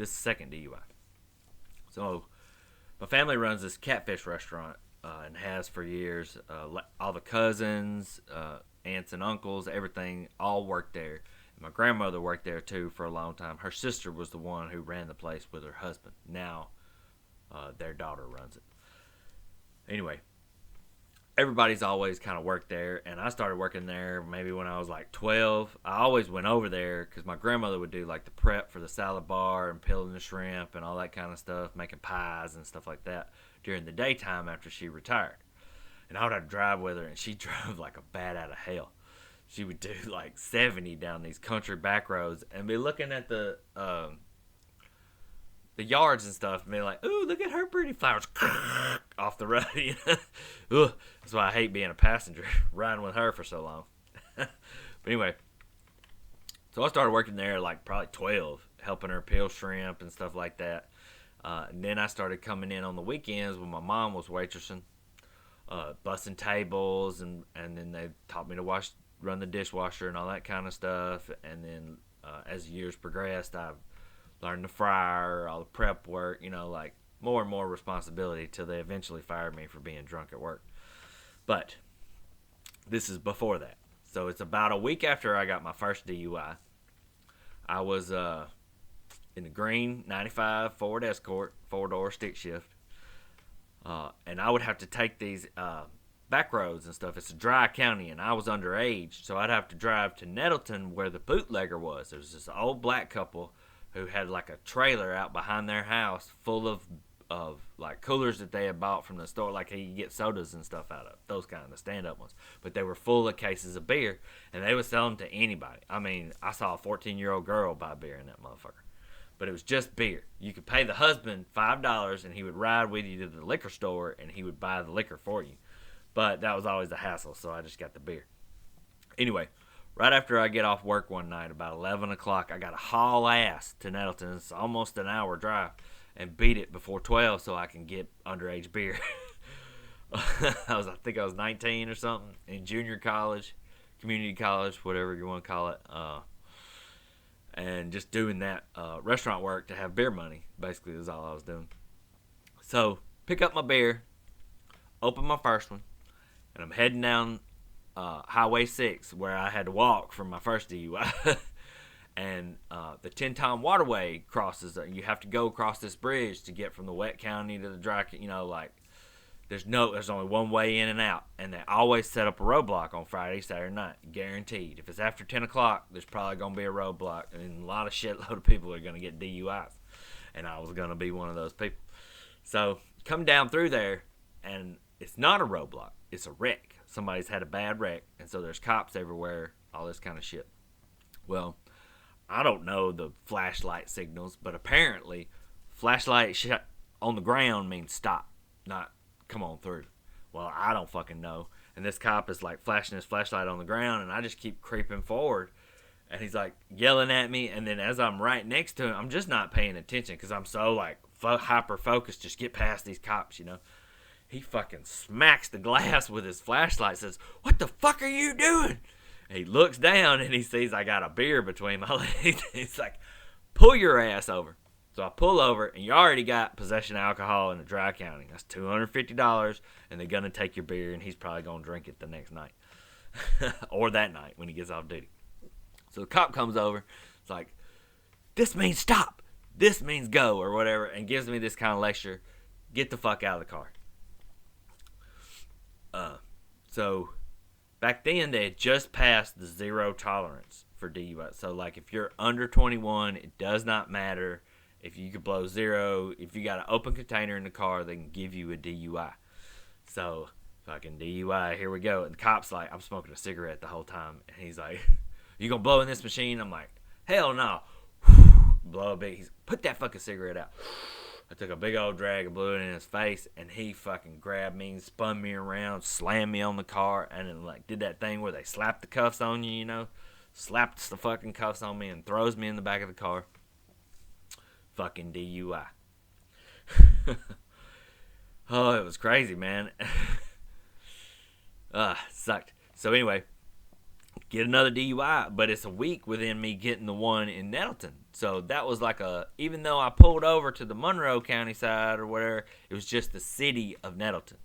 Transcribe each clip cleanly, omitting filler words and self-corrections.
This is second DUI. So my family runs this catfish restaurant and has for years. All the cousins, aunts and uncles, everything, all worked there. And my grandmother worked there too for a long time. Her sister was the one who ran the place with her husband. Now their daughter runs it. Anyway, everybody's always kind of worked there, and I started working there maybe when I was like 12. I always went over there because my grandmother would do like the prep for the salad bar and peeling the shrimp and all that kind of stuff, making pies and stuff like that during the daytime after she retired. And I would have to drive with her, and she drove like a bat out of hell. She would do like 70 down these country back roads and be looking at the yards and stuff and be like, ooh, look at her pretty flowers off the road. You know? Ugh. That's why I hate being a passenger, riding with her for so long. But anyway, so I started working there like probably 12, helping her peel shrimp and stuff like that. And then I started coming in on the weekends when my mom was waitressing, bussing tables, and then they taught me to run the dishwasher and all that kind of stuff. And then as years progressed, I learned the fryer, all the prep work, like more and more responsibility till they eventually fired me for being drunk at work. But this is before that. So it's about a week after I got my first DUI. I was in the green 95 Ford Escort, 4-door stick shift. And I would have to take these back roads and stuff. It's a dry county, and I was underage, so I'd have to drive to Nettleton where the bootlegger was. There was this old black couple who had like a trailer out behind their house full of like coolers that they had bought from the store, like you get sodas and stuff out of, those kind of stand-up ones. But they were full of cases of beer, and they would sell them to anybody. I mean, I saw a 14-year-old girl buy beer in that motherfucker. But it was just beer. You could pay the husband $5, and he would ride with you to the liquor store, and he would buy the liquor for you. But that was always a hassle, so I just got the beer. Anyway, right after I get off work one night, about 11 o'clock, I got to haul ass to Nettleton. It's almost an hour drive, and beat it before 12 so I can get underage beer. I think I was 19 or something, in junior college, community college, whatever you want to call it. And just doing that restaurant work to have beer money, basically, is all I was doing. So, pick up my beer, open my first one, and I'm heading down Highway 6, where I had to walk from my first DUI. And the Tenton Waterway crosses. You have to go across this bridge to get from the wet county to the dry. There's only one way in and out, and they always set up a roadblock on Friday, Saturday night, guaranteed. If it's after 10 o'clock, there's probably gonna be a roadblock, and a lot of shitload of people are gonna get DUIs, and I was gonna be one of those people. So come down through there, and it's not a roadblock; it's a wreck. Somebody's had a bad wreck, and so there's cops everywhere, all this kind of shit. Well, I don't know the flashlight signals, but apparently flashlight on the ground means stop, not come on through. Well, I don't fucking know. And this cop is like flashing his flashlight on the ground, and I just keep creeping forward. And he's like yelling at me, and then as I'm right next to him, I'm just not paying attention because I'm so like hyper focused. Just get past these cops, He fucking smacks the glass with his flashlight, says, "What the fuck are you doing?" He looks down and he sees I got a beer between my legs. He's like, "Pull your ass over." So I pull over, and you already got possession of alcohol in a dry county. That's $250, and they're going to take your beer, and he's probably going to drink it the next night. Or that night when he gets off duty. So the cop comes over. It's like, "This means stop. This means go," or whatever, and gives me this kind of lecture. Get the fuck out of the car. So back then, they had just passed the zero tolerance for DUI. So, like, if you're under 21, it does not matter. If you could blow zero, if you got an open container in the car, they can give you a DUI. So, fucking DUI, here we go. And the cop's like, I'm smoking a cigarette the whole time. And he's like, "You gonna blow in this machine?" I'm like, "Hell no." Blow a big, he's, "Put that fucking cigarette out." I took a big old drag and blew it in his face, and he fucking grabbed me and spun me around, slammed me on the car, and then like did that thing where they slap the cuffs on you, slaps the fucking cuffs on me and throws me in the back of the car. Fucking DUI. Oh, it was crazy, man. Sucked. So anyway, get another DUI, but it's a week within me getting the one in Nettleton. So that was like even though I pulled over to the Monroe County side or whatever, it was just the city of Nettleton.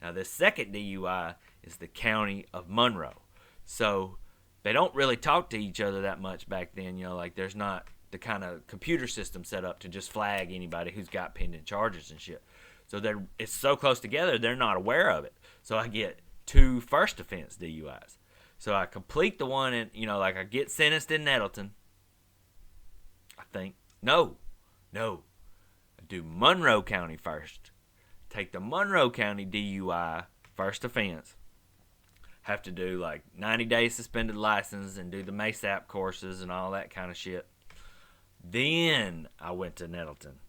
Now, the second DUI is the county of Monroe. So they don't really talk to each other that much back then. Like there's not the kind of computer system set up to just flag anybody who's got pending charges and shit. So it's so close together, they're not aware of it. So I get 2 first offense DUIs. So I complete the one in, like I get sentenced in Nettleton. I think. No. I do Monroe County first. Take the Monroe County DUI, first offense. Have to do like 90 days suspended license and do the MASAP courses and all that kind of shit. Then I went to Nettleton.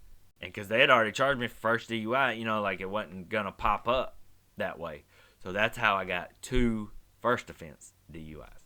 And because they had already charged me for first DUI, like it wasn't going to pop up that way. So that's how I got 2 first offense DUIs.